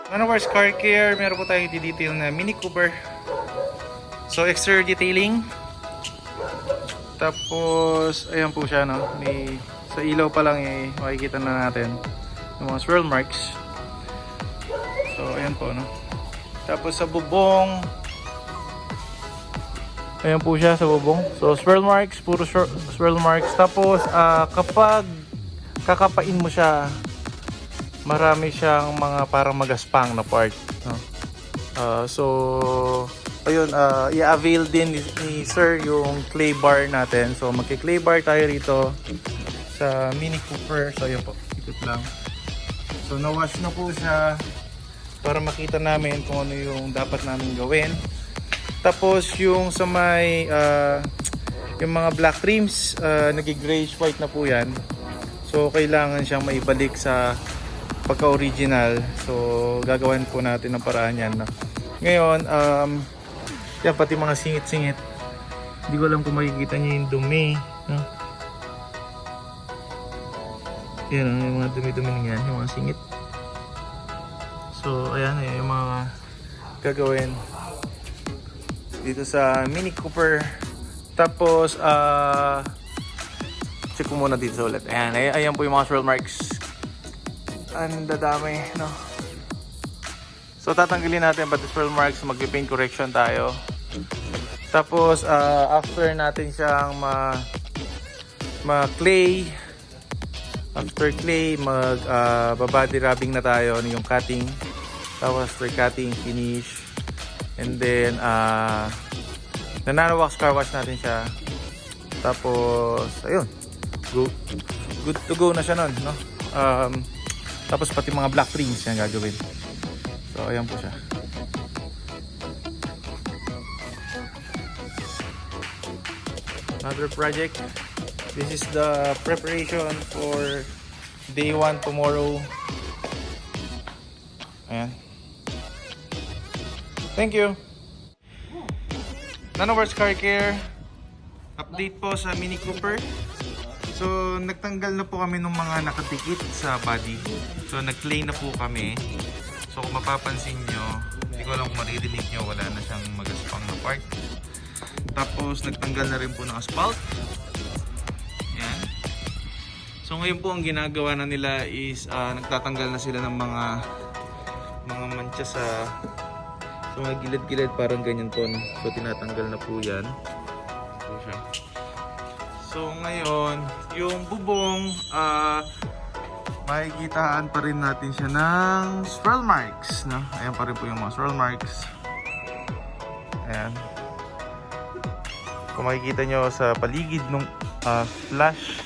Nanoworx Car Care, meron po tayong detail na Mini Cooper. So, exterior detailing. Tapos, ayan po siya, no? May, sa ilaw pa lang eh, makikita na natin yung mga swirl marks. So, ayan po, no? Tapos sa bubong, ayan po siya sa bubong. So, swirl marks, puro swirl marks. Tapos, kapag kakapain mo siya, marami siyang mga parang magaspang na part, no? So, ayun, i-avail din ni Sir yung clay bar natin. So, magki-clay bar tayo rito sa Mini Cooper. So, ayun po, ikot lang. So, na-wash na po siya para makita namin kung ano yung dapat namin gawin. Tapos, yung sa may, yung mga black trims, nag-grayish white na po yan. So, kailangan siyang maibalik sa pagka-original. So, gagawin po natin ng paraan yan, no? Ngayon, yan, pati mga singit-singit. Hindi ko alam kung makikita niyo yung dumi, no? Yan, yung mga dumi-dumi niyan, yung mga singit. So, ayan, yung mga gagawin dito sa Mini Cooper. Tapos, check ko muna dito ulit. Ayan, ayan po yung mga swirl marks. Ang dadami, no? So, tatanggalin natin pati swirl marks, mag-paint correction tayo. Tapos, after natin siyang ma-clay, after clay, body rubbing na tayo, yung cutting. Tapos, after cutting, finish. And then, Nanoworx Carwash natin siya. Tapos, ayun. Good to go na siya nun, no? Tapos, pati mga black trims yan gagawin. So, ayan po siya. Another project. This is the preparation for day 1 tomorrow. Ayan. Thank you. Nanoworx Car Care. Update po sa Mini Cooper. So, nagtanggal na po kami ng mga nakadikit sa body. So, nag-clay na po kami. So, kung mapapansin nyo, hindi ko alam kung maririnig nyo, wala na siyang magaspang na part. Tapos, nagtanggal na rin po ng asphalt. Yan. So, ngayon po ang ginagawa na nila is nagtatanggal na sila ng mga mancha sa mga gilid-gilid, parang ganyan po, no? So, tinatanggal na po yan. So, siya. So, ngayon, yung bubong, makikitaan pa rin natin siya ng swirl marks, no? Ayan pa rin po yung mga swirl marks. Ayan. Kung makikita nyo sa paligid ng flash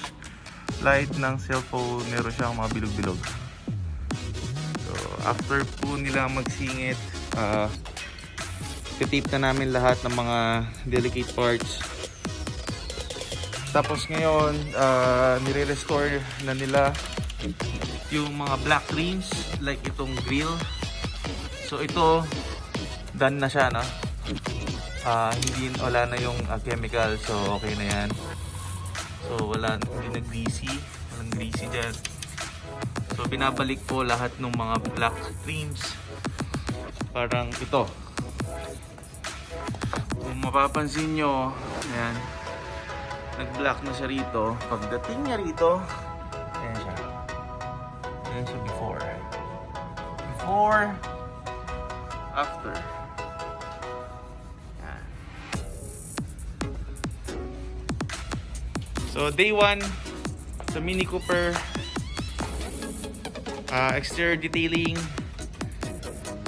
light ng cellphone, meron siyang mga bilog-bilog. So, after po nila magsingit, tape na namin lahat ng mga delicate parts. Tapos ngayon, nire-restore na nila yung mga black trims, like itong grill. So ito, done na siya, no? Wala na yung chemical, so okay na yan. So hindi na greasy, walang greasy dyan. So binabalik po lahat ng mga black trims. Parang ito. Kung mapapansin nyo, ayan, nag-black na siya rito. Pagdating niya rito, ayan siya. Ayan siya before. Before, after. Ayan. So, day 1 sa Mini Cooper. Exterior detailing.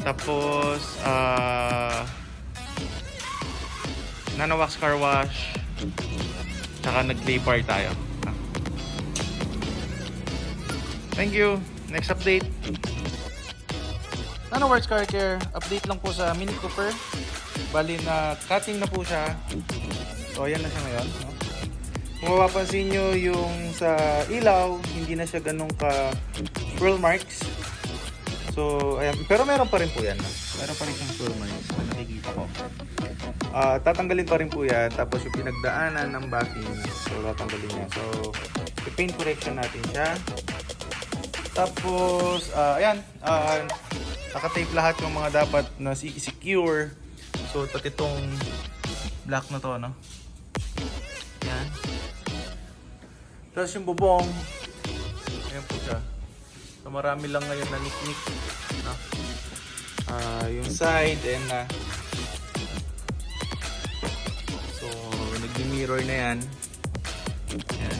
Tapos, Nanoworx Carwash. Tsaka nag-clay bar tayo. Thank you. Next update. Nanoworx Car Care. Update lang po sa Mini Cooper. Bali na cutting na po siya. So ayan na siya ngayon, no? Kung mapapansin nyo yung sa ilaw, hindi na siya ganun ka swirl marks. So ayan. Pero meron pa rin po yan, no? Meron pa rin siyang swirl marks na nakikita ko. Tatanggalin pa rin po yan. Tapos yung pinagdaanan ng backing, so tatanggalin niya. So i-paint correction natin siya. Tapos ayan, Nakatape lahat yung mga dapat na secure. So, pati itong black na to, no? Yan. Tapos yung bubong, ayan po siya. So, marami lang ngayon na nik-nik, no? Yung side and so, nag-mirror na yan. Ayan.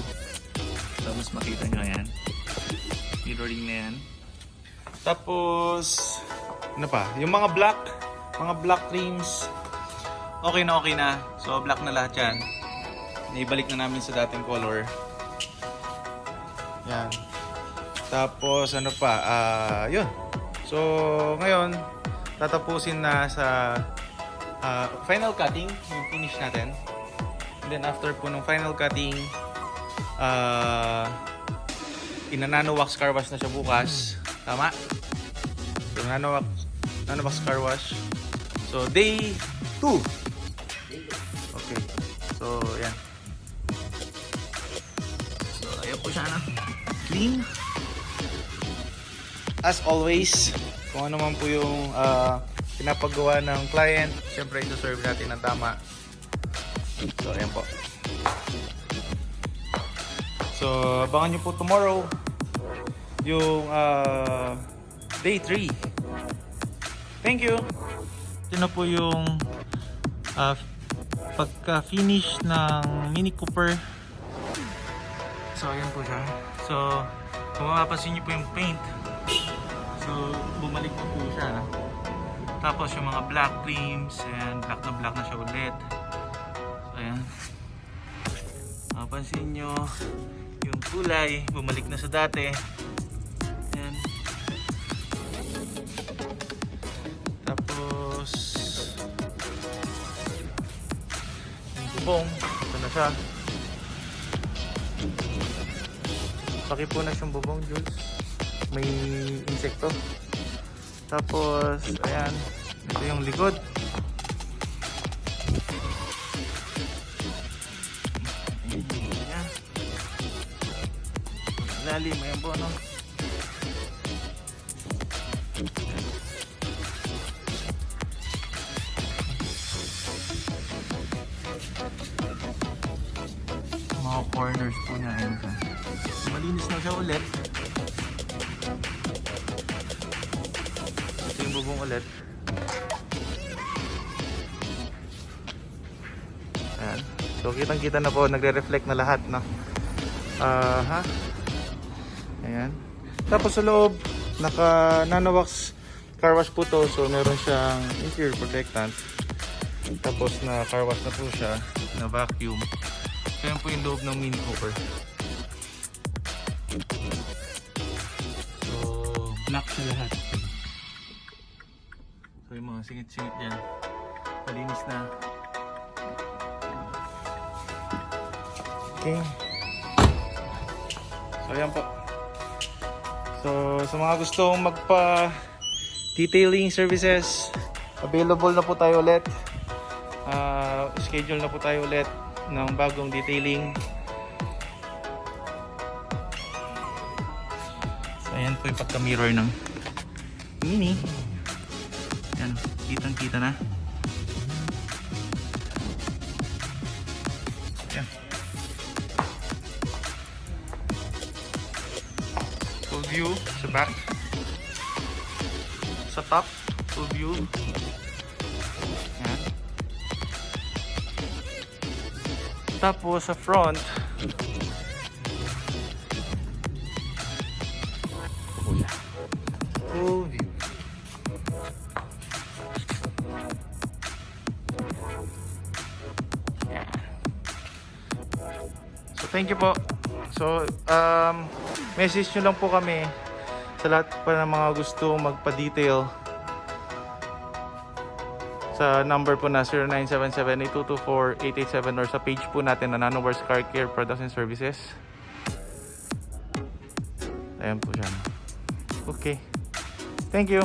So, mas makita nyo yan. Mirroring na yan. Tapos, ano pa? Yung mga black rims, okay na. So, black na lahat yan. Naibalik na namin sa dating color. Yan. Tapos, ano pa? Yun. So, ngayon, tatapusin na sa final cutting, yung finish natin. And then, after po ng final cutting, ina-Nanoworx Carwash na siya bukas. Tama? So, Nanoworx Carwash. So, day 2. Okay. So, yan. So, ayan po siya na. Clean. As always, kung ano man po yung pinapagawa ng client, syempre ito-serve natin ng tama. So, ayan po. So, abangan nyo po tomorrow yung day 3. Thank you! Ito na po yung pagka-finish ng Mini Cooper. So, ayan po siya. So, kung mapapansin nyo po yung paint, so, bumalik na po siya. Tapos yung mga black rims, and black na siya ulit. So, ayan. Mapapansin nyo, yung kulay, bumalik na sa dati. Ayan. Tapos, yung bubong, ito na siya. Pakipunas yung bubong, Jules. May insekto. Tapos, ayan. Ito yung likod. Ayan. Lalim, ayan po, no? Mga corners po niya, ayan siya. Malinis na siya ulit. Ito yung bubong ulit. Ayan. So kitang kita na po, nagre-reflect na lahat, no? Ayan. Tapos sa loob, naka Nanoworx Carwash po to. So meron siyang interior protectant. Tapos na carwash na po siya, na vacuum. So yan po yung loob ng Mini Cooper. So black siya lahat. So yung mga singit-singit dyan, malinis na. Okay. So yan po. So sa mga gustong magpa-detailing services, available na po tayo ulit. Schedule na po tayo ulit ng bagong detailing. So ayan po yung pagka-mirror ng Mini. Ayan, kitang-kita na. Ayan. Full view sa back. Sa top, full view. Ayan. Tapos sa front, full view. Yeah. So thank you po. So message nyo lang po kami sa lahat pa ng mga gusto magpa-detail sa number po na 0977-8224-887 or sa page po natin na Nanoworx Car Care Products and Services. Ayan po siya. Okay. Thank you.